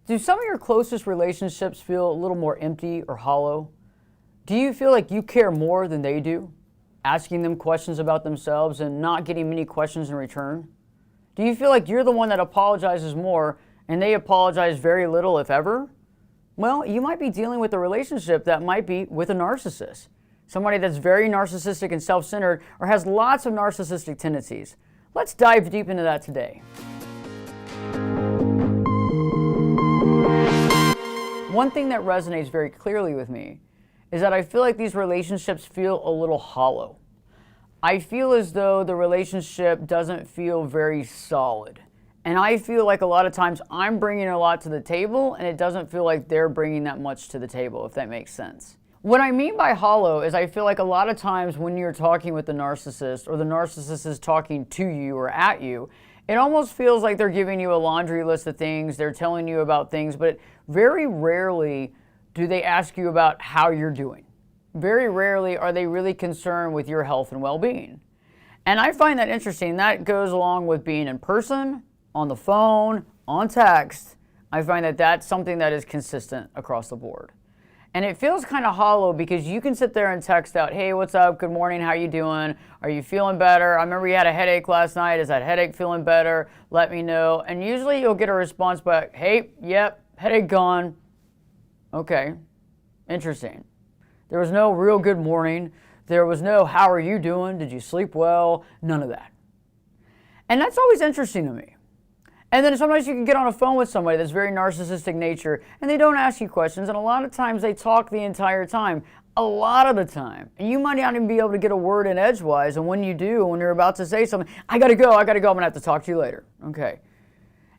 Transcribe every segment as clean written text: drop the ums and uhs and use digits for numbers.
Do some of your closest relationships feel a little more empty or hollow? Do you feel like you care more than they do? Asking them questions about themselves and not getting many questions in return? Do you feel like you're the one that apologizes more and they apologize very little, if ever? Well, you might be dealing with a relationship that might be with a narcissist. Somebody that's very narcissistic and self-centered or has lots of narcissistic tendencies. Let's dive deep into that today. One thing that resonates very clearly with me is that I feel like these relationships feel a little hollow. I feel as though the relationship doesn't feel very solid. And I feel like a lot of times I'm bringing a lot to the table and it doesn't feel like they're bringing that much to the table, if that makes sense. What I mean by hollow is I feel like a lot of times when you're talking with the narcissist or the narcissist is talking to you or at you, it almost feels like they're giving you a laundry list of things, they're telling you about things, but very rarely do they ask you about how you're doing. Very rarely are they really concerned with your health and well-being. And I find that interesting. That goes along with being in person, on the phone, on text. I find that that's something that is consistent across the board. And it feels kind of hollow because you can sit there and text out, hey, what's up? Good morning. How you doing? Are you feeling better? I remember you had a headache last night. Is that headache feeling better? Let me know. And usually you'll get a response back, hey, yep, headache gone. Okay, interesting. There was no real good morning. There was no, how are you doing? Did you sleep well? None of that. And that's always interesting to me. And then sometimes you can get on a phone with somebody that's very narcissistic nature and they don't ask you questions, and a lot of times they talk the entire time. A lot of the time. And you might not even be able to get a word in edgewise, and when you do, when you're about to say something, I gotta go, I'm gonna have to talk to you later. Okay.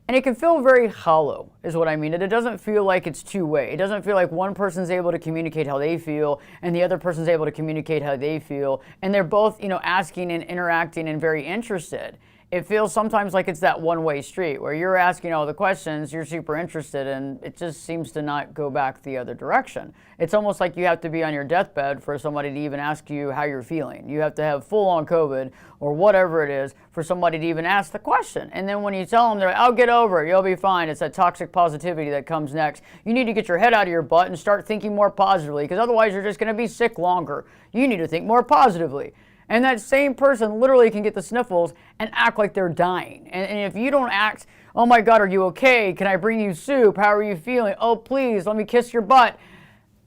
And it can feel very hollow, is what I mean. It doesn't feel like it's two-way. It doesn't feel like one person's able to communicate how they feel and the other person's able to communicate how they feel, and they're both, asking and interacting and very interested. It feels sometimes like it's that one-way street where you're asking all the questions, you're super interested, and it just seems to not go back the other direction. It's almost like you have to be on your deathbed for somebody to even ask you how you're feeling. You have to have full-on COVID or whatever it is for somebody to even ask the question. And then when you tell them, they're like, I'll get over it, you'll be fine. It's that toxic positivity that comes next. You need to get your head out of your butt and start thinking more positively, because otherwise you're just going to be sick longer. You need to think more positively. And that same person literally can get the sniffles and act like they're dying. And if you don't act, oh my God, are you okay? Can I bring you soup? How are you feeling? Oh, please, let me kiss your butt.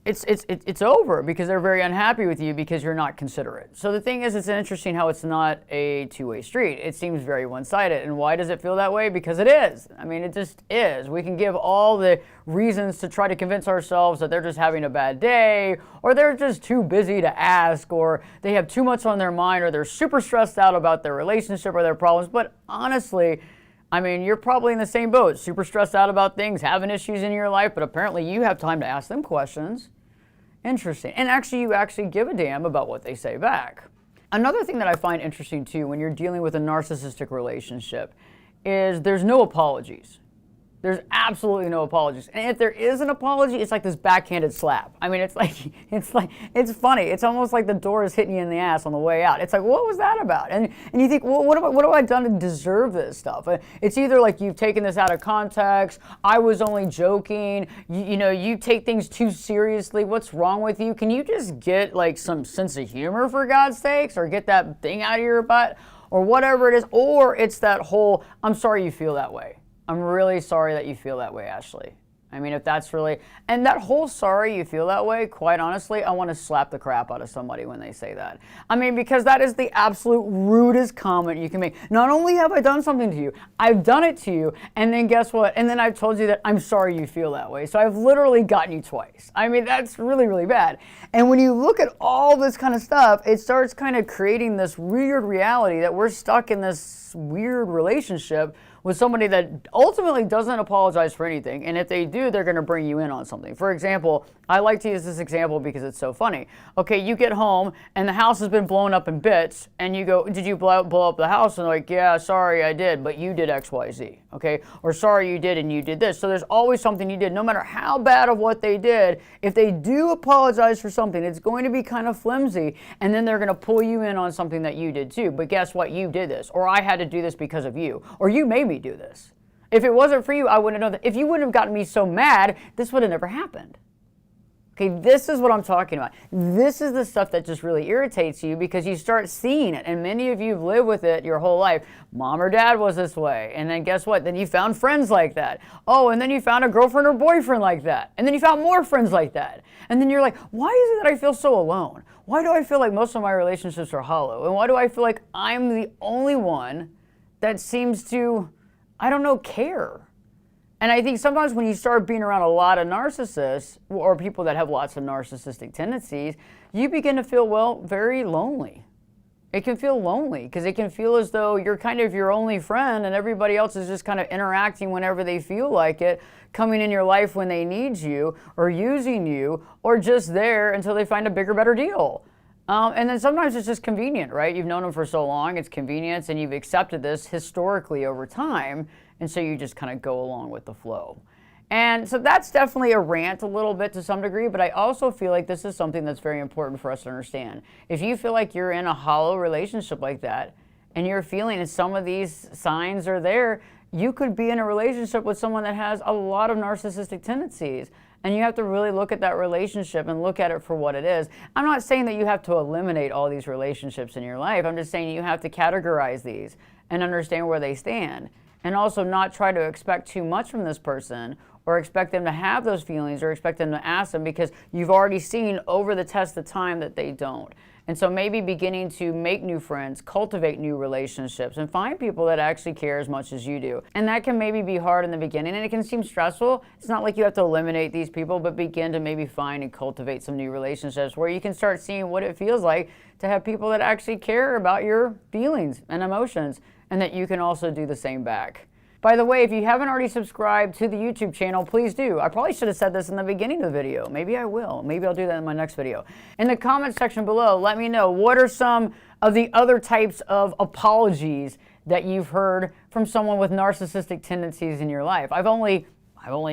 It's over, because they're very unhappy with you because you're not considerate. So the thing is, it's interesting how it's not a two-way street. It seems very one-sided. And why does it feel that way? Because it is. I mean, it just is. We can give all the reasons to try to convince ourselves that they're just having a bad day, or they're just too busy to ask, or they have too much on their mind, or they're super stressed out about their relationship or their problems. But honestly, I mean, you're probably in the same boat, super stressed out about things, having issues in your life, but apparently you have time to ask them questions. Interesting. And actually, you actually give a damn about what they say back. Another thing that I find interesting too when you're dealing with a narcissistic relationship is there's no apologies. There's absolutely no apologies. And if there is an apology, it's like this backhanded slap. I mean, it's it's funny. It's almost like the door is hitting you in the ass on the way out. It's like, what was that about? And you think, well, what have I done to deserve this stuff? It's either like you've taken this out of context, I was only joking, you take things too seriously, what's wrong with you? Can you just get like some sense of humor, for God's sakes, or get that thing out of your butt, or whatever it is? Or it's that whole, I'm sorry you feel that way. I'm really sorry that you feel that way, Ashley. I mean, if that's really, and that whole sorry you feel that way, quite honestly, I want to slap the crap out of somebody when they say that. I mean, because that is the absolute rudest comment you can make. Not only have I done something to you, I've done it to you, and then guess what? And then I've told you that I'm sorry you feel that way. So I've literally gotten you twice. I mean, that's really, really bad. And when you look at all this kind of stuff, it starts kind of creating this weird reality that we're stuck in this weird relationship with somebody that ultimately doesn't apologize for anything, and if they do, they're going to bring you in on something. For example, I like to use this example because it's so funny. Okay, you get home and the house has been blown up in bits, and you go, did you blow up the house? And they're like, yeah, sorry, I did, but you did X, Y, Z. Okay, or sorry you did and you did this. So there's always something you did, no matter how bad of what they did. If they do apologize for something, it's going to be kind of flimsy, and then they're going to pull you in on something that you did too. But guess what? You did this, or I had to do this because of you, or you made me do this. If it wasn't for you, I wouldn't know that. If you wouldn't have gotten me so mad, this would have never happened. Okay, this is what I'm talking about. This is the stuff that just really irritates you because you start seeing it. And many of you have lived with it your whole life. Mom or dad was this way. And then guess what? Then you found friends like that. Oh, and then you found a girlfriend or boyfriend like that. And then you found more friends like that. And then you're like, why is it that I feel so alone? Why do I feel like most of my relationships are hollow? And why do I feel like I'm the only one that seems to, I don't know, care? And I think sometimes when you start being around a lot of narcissists or people that have lots of narcissistic tendencies, you begin to feel, well, very lonely. It can feel lonely because it can feel as though you're kind of your only friend and everybody else is just kind of interacting whenever they feel like it, coming in your life when they need you or using you or just there until they find a bigger, better deal. And then sometimes it's just convenient, right? You've known them for so long, it's convenience, and you've accepted this historically over time, and so you just kind of go along with the flow. And so that's definitely a rant a little bit to some degree, but I also feel like this is something that's very important for us to understand. If you feel like you're in a hollow relationship like that, and you're feeling and some of these signs are there, you could be in a relationship with someone that has a lot of narcissistic tendencies. And you have to really look at that relationship and look at it for what it is. I'm not saying that you have to eliminate all these relationships in your life. I'm just saying you have to categorize these and understand where they stand. And also not try to expect too much from this person or expect them to have those feelings or expect them to ask them because you've already seen over the test of time that they don't. And so maybe beginning to make new friends, cultivate new relationships, and find people that actually care as much as you do. And that can maybe be hard in the beginning, and it can seem stressful. It's not like you have to eliminate these people, but begin to maybe find and cultivate some new relationships where you can start seeing what it feels like to have people that actually care about your feelings and emotions, and that you can also do the same back. By the way, if you haven't already subscribed to the YouTube channel, please do. I probably should have said this in the beginning of the video. Maybe I will. Maybe I'll do that in my next video. In the comments section below, let me know what are some of the other types of apologies that you've heard from someone with narcissistic tendencies in your life. I've only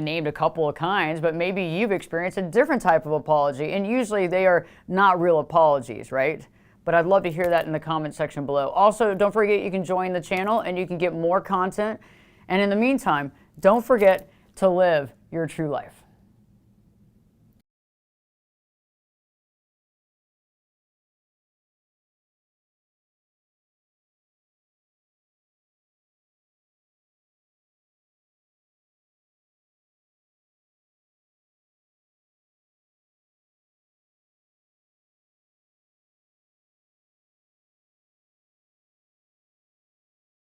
named a couple of kinds, but maybe you've experienced a different type of apology, and usually they are not real apologies, right? But I'd love to hear that in the comment section below. Also, don't forget you can join the channel and you can get more content. And in the meantime, don't forget to live your true life.